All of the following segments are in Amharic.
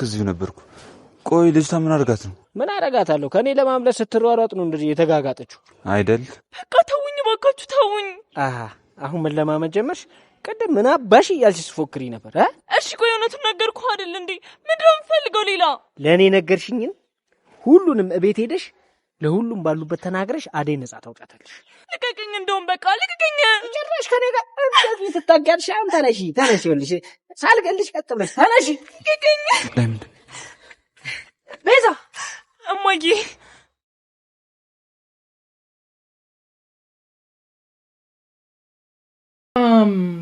እዚሁ ነበርኩ። ቆይ ልጅቷ ምን አድርጋት ነው? ምን አደርጋታለሁ? ከኔ ለማምለጥ ስትሯሯጥ ነው እንደዚህ የተጋጋጠችው አይደል? በቃ ተውኝ ባካችሁ ተውኝ። አሁን ምን ለማመድ ጀመርሽ? ቅድም ምን አባሽ እያልሽ ስትፎክሪ ነበር። እሺ ቆይ እውነቱን ነገርኩህ አይደል እንዴ? ምንድን ነው የምትፈልገው ሌላ? ለእኔ ነገርሽኝን ሁሉንም እቤት ሄደሽ ለሁሉም ባሉበት ተናግረሽ አደይ ነጻ ታውጫታለሽ። ልቀቅኝ፣ እንደውም በቃ ልቀቅኝ። ጭራሽ ከኔ ጋር እንደዚህ ትታጋልሽ። አሁን ተነሺ ይኸውልሽ ሳልገልሽ ቀጥ ብለሽ ተነሺ። ልቀቅኝ። ዳይመንድ ቤዛ፣ እማዬ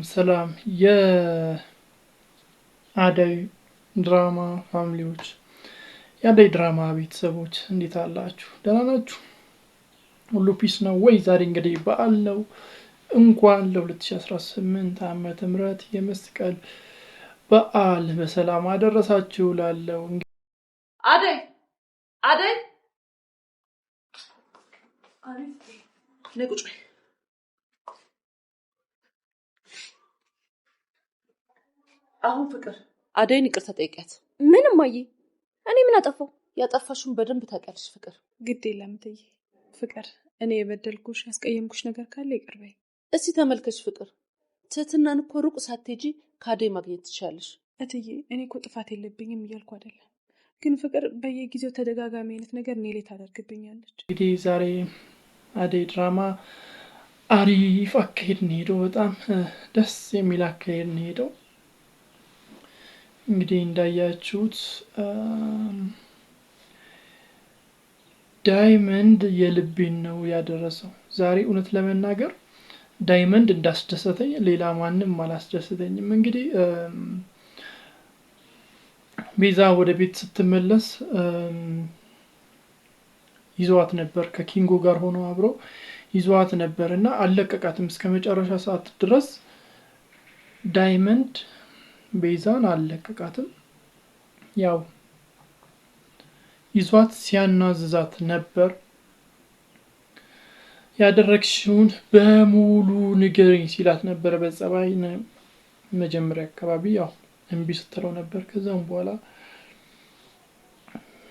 ሰላም የአደይ ድራማ ፋሚሊዎች፣ የአደይ ድራማ ቤተሰቦች እንዴት አላችሁ? ደህና ናችሁ? ሁሉ ፒስ ነው ወይ? ዛሬ እንግዲህ በዓል ነው። እንኳን ለ2018 ዓመተ ምህረት የመስቀል በዓል በሰላም አደረሳችሁ። ላለው አደይ አደይ ነቁጭ አሁን ፍቅር አደይን ይቅርታ ጠይቂያት። ምንም አየ እኔ ምን አጠፋው? ያጠፋሽውን በደንብ ታውቂያለሽ ፍቅር። ግድ የለም እትዬ። ፍቅር እኔ የበደልኩሽ ያስቀየምኩሽ ነገር ካለ ይቅር በይ። እስቲ ተመልከች ፍቅር፣ ትህትናን እኮ ሩቅ ሳትሄጂ ከአደይ ማግኘት ትችላለሽ። እትዬ እኔ እኮ ጥፋት የለብኝም እያልኩ አይደለም፣ ግን ፍቅር በየጊዜው ተደጋጋሚ አይነት ነገር እኔ ላይ ታደርግብኛለች። እንግዲህ ዛሬ አደይ ድራማ አሪፍ አካሄድ ነው ሄደው፣ በጣም ደስ የሚል አካሄድ ነው ሄደው። እንግዲህ እንዳያችሁት ዳይመንድ የልቤን ነው ያደረሰው ዛሬ። እውነት ለመናገር ዳይመንድ እንዳስደሰተኝ ሌላ ማንም አላስደሰተኝም። እንግዲህ ቤዛ ወደ ቤት ስትመለስ ይዟት ነበር፣ ከኪንጎ ጋር ሆኖ አብረው ይዟት ነበር እና አልለቀቃትም እስከ መጨረሻ ሰዓት ድረስ። ዳይመንድ ቤዛን አልለቀቃትም። ያው ይዟት ሲያናዝዛት ነበር። ያደረግሽውን በሙሉ ንገሪኝ ሲላት ነበር በጸባይ። መጀመሪያ አካባቢ ያው እምቢ ስትለው ነበር። ከዛም በኋላ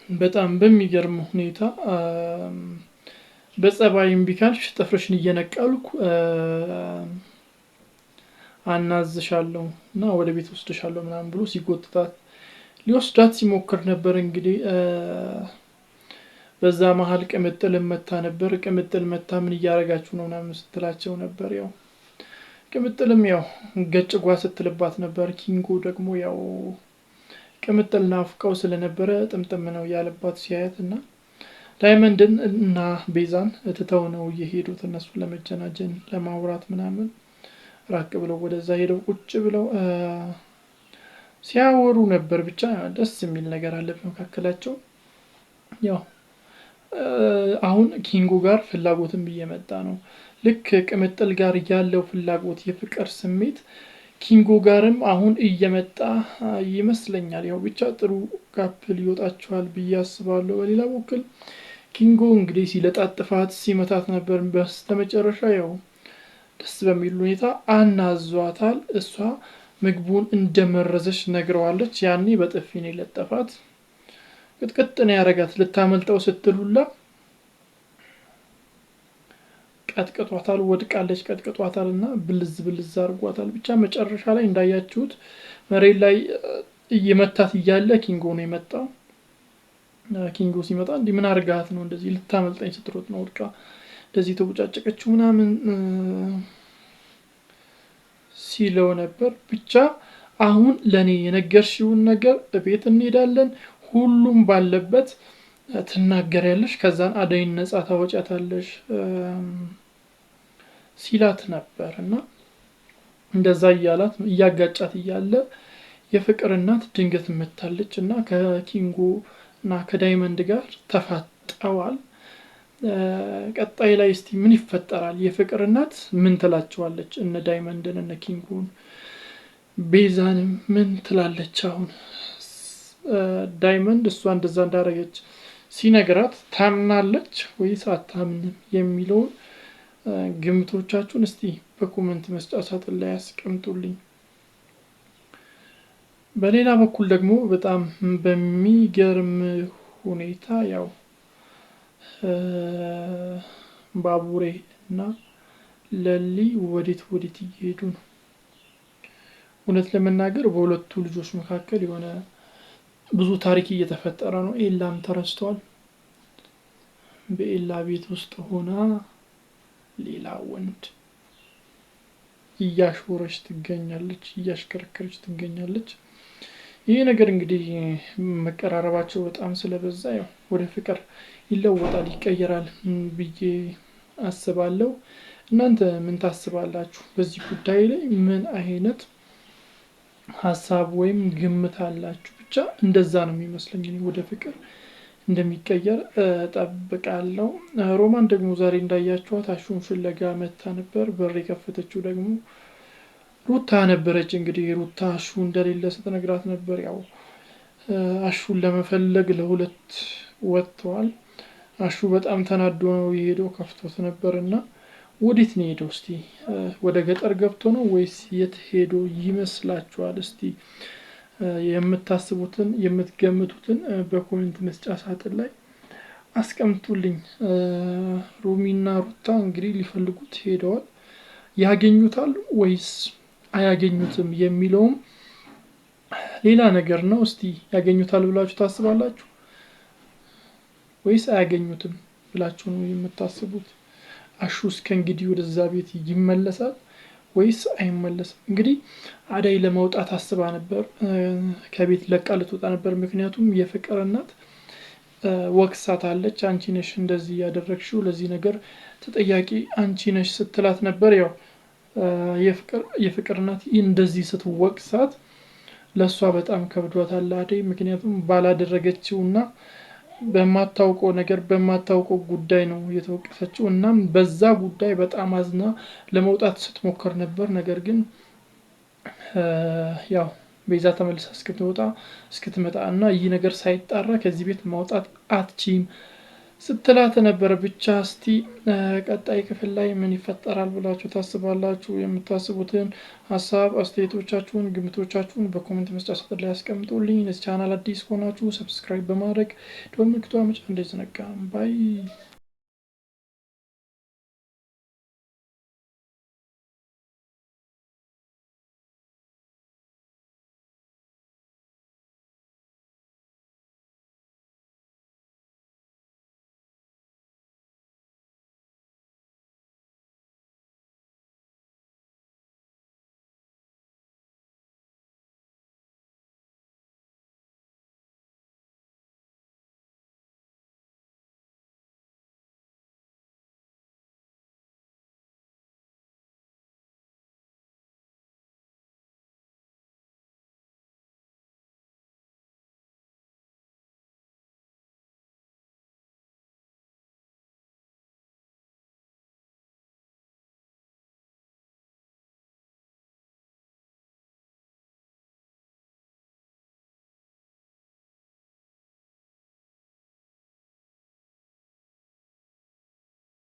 በጣም በሚገርም ሁኔታ በጸባይ እምቢ ካልሽ ጥፍርሽን እየነቀልኩ አናዝሻለሁ እና ወደ ቤት ወስድሻለሁ ምናምን ብሎ ሲጎትታት ሊወስዳት ሲሞክር ነበር። እንግዲህ በዛ መሀል ቅምጥል መታ ነበር። ቅምጥል መታ ምን እያደረጋችሁ ነው ምናምን ስትላቸው ነበር። ያው ቅምጥልም ያው ገጭጓ ስትልባት ነበር። ኪንጎ ደግሞ ያው ቅምጥል ናፍቀው ስለነበረ ጥምጥም ነው ያለባት ሲያየት እና ዳይመንድን እና ቤዛን ትተው ነው እየሄዱት እነሱ ለመጀናጀን ለማውራት ምናምን ራቅ ብለው ወደዛ ሄደው ቁጭ ብለው ሲያወሩ ነበር። ብቻ ደስ የሚል ነገር አለ በመካከላቸው። ያው አሁን ኪንጎ ጋር ፍላጎትም እየመጣ ነው። ልክ ቅምጥል ጋር ያለው ፍላጎት የፍቅር ስሜት ኪንጎ ጋርም አሁን እየመጣ ይመስለኛል። ያው ብቻ ጥሩ ካፕል ይወጣቸዋል ብዬ አስባለሁ። በሌላ በኩል ኪንጎ እንግዲህ ሲለጣጥፋት ሲመታት ነበር። በስተመጨረሻ ያው ደስ በሚል ሁኔታ አናዟታል። እሷ ምግቡን እንደመረዘች ነግረዋለች። ያኔ በጥፊ ነው የለጠፋት። ቅጥቅጥ ነው ያረጋት። ልታመልጠው ስትሉላ ቀጥቅጧታል። ወድቃለች። ቀጥቅጧታል እና ብልዝ ብልዝ አድርጓታል። ብቻ መጨረሻ ላይ እንዳያችሁት መሬት ላይ እየመታት እያለ ኪንጎ ነው የመጣው። ኪንጎ ሲመጣ እንዲህ ምን አርጋት ነው እንደዚህ ልታመልጠኝ ስትሮጥ ነው ወድቃ እንደዚህ ተቦጫጨቀችው ምናምን ሲለው ነበር። ብቻ አሁን ለኔ የነገርሽውን ነገር ቤት እንሄዳለን፣ ሁሉም ባለበት ትናገሪያለሽ፣ ከዛን አደይን ነጻ ታወጫታለሽ ሲላት ነበር እና እንደዛ እያላት እያጋጫት እያለ የፍቅር እናት ድንገት መታለች እና ከኪንጎ እና ከዳይመንድ ጋር ተፋጠዋል። ቀጣይ ላይ እስቲ ምን ይፈጠራል? የፍቅር እናት ምን ትላቸዋለች? እነ ዳይመንድን እነ ኪንጎን ቤዛንም ምን ትላለች? አሁን ዳይመንድ እሷ እንደዛ እንዳረገች ሲነግራት ታምናለች ወይስ አታምንም የሚለውን ግምቶቻችሁን እስቲ በኮሜንት መስጫ ሳጥን ላይ ያስቀምጡልኝ። በሌላ በኩል ደግሞ በጣም በሚገርም ሁኔታ ያው ባቡሬ እና ለሊ ወዴት እየሄዱ ነው? እውነት ለመናገር በሁለቱ ልጆች መካከል የሆነ ብዙ ታሪክ እየተፈጠረ ነው። ኤላም ተረስቷል። በኤላ ቤት ውስጥ ሆና ሌላ ወንድ እያሾረች ትገኛለች፣ እያሽከረከረች ትገኛለች። ይህ ነገር እንግዲህ መቀራረባቸው በጣም ስለበዛ ያው ወደ ፍቅር ይለወጣል፣ ይቀየራል ብዬ አስባለሁ። እናንተ ምን ታስባላችሁ? በዚህ ጉዳይ ላይ ምን አይነት ሀሳብ ወይም ግምት አላችሁ? ብቻ እንደዛ ነው የሚመስለኝ። ወደ ፍቅር እንደሚቀየር ጠብቃለሁ። ሮማን ደግሞ ዛሬ እንዳያችኋት አሹን ፍለጋ መታ ነበር። በር የከፈተችው ደግሞ ሩታ ነበረች። እንግዲህ ሩታ አሹ እንደሌለ ስትነግራት ነበር። ያው አሹን ለመፈለግ ለሁለት ወጥተዋል። አሹ በጣም ተናዶ ነው የሄደው፣ ከፍቶት ነበር እና ወዴት ነው ሄደው? እስቲ ወደ ገጠር ገብቶ ነው ወይስ የት ሄዶ ይመስላችኋል? እስቲ የምታስቡትን የምትገምቱትን በኮሜንት መስጫ ሳጥን ላይ አስቀምጡልኝ። ሮሚና ሩታ እንግዲህ ሊፈልጉት ሄደዋል። ያገኙታል ወይስ አያገኙትም የሚለውም ሌላ ነገር ነው። እስቲ ያገኙታል ብላችሁ ታስባላችሁ ወይስ አያገኙትም ብላችሁ ነው የምታስቡት? አሹ እስከ እንግዲህ ወደዛ ቤት ይመለሳል ወይስ አይመለስም? እንግዲህ አዳይ ለመውጣት አስባ ነበር፣ ከቤት ለቃ ልትወጣ ነበር። ምክንያቱም የፍቅር እናት ወቅሳታለች። አንቺ ነሽ እንደዚህ ያደረግሽው፣ ለዚህ ነገር ተጠያቂ አንቺ ነሽ ስትላት ነበር። ያው የፍቅር እናት እንደዚህ ስትወቅሳት ለእሷ በጣም ከብዷታል አደይ። ምክንያቱም ባላደረገችውና በማታውቀው ነገር በማታውቀው ጉዳይ ነው የተወቀሰችው። እናም በዛ ጉዳይ በጣም አዝና ለመውጣት ስትሞክር ነበር። ነገር ግን ያው ቤዛ ተመልሳ እስክትመጣ እና ይህ ነገር ሳይጣራ ከዚህ ቤት ማውጣት አትችይም ስትላት ነበር። ብቻ እስቲ ቀጣይ ክፍል ላይ ምን ይፈጠራል ብላችሁ ታስባላችሁ? የምታስቡትን ሀሳብ አስተያየቶቻችሁን፣ ግምቶቻችሁን በኮሜንት መስጫ ሳጥን ላይ አስቀምጡልኝ። ለዚህ ቻናል አዲስ ከሆናችሁ ሰብስክራይብ በማድረግ ደወል ምልክቱን መጫን እንዳይዘነጋ። ባይ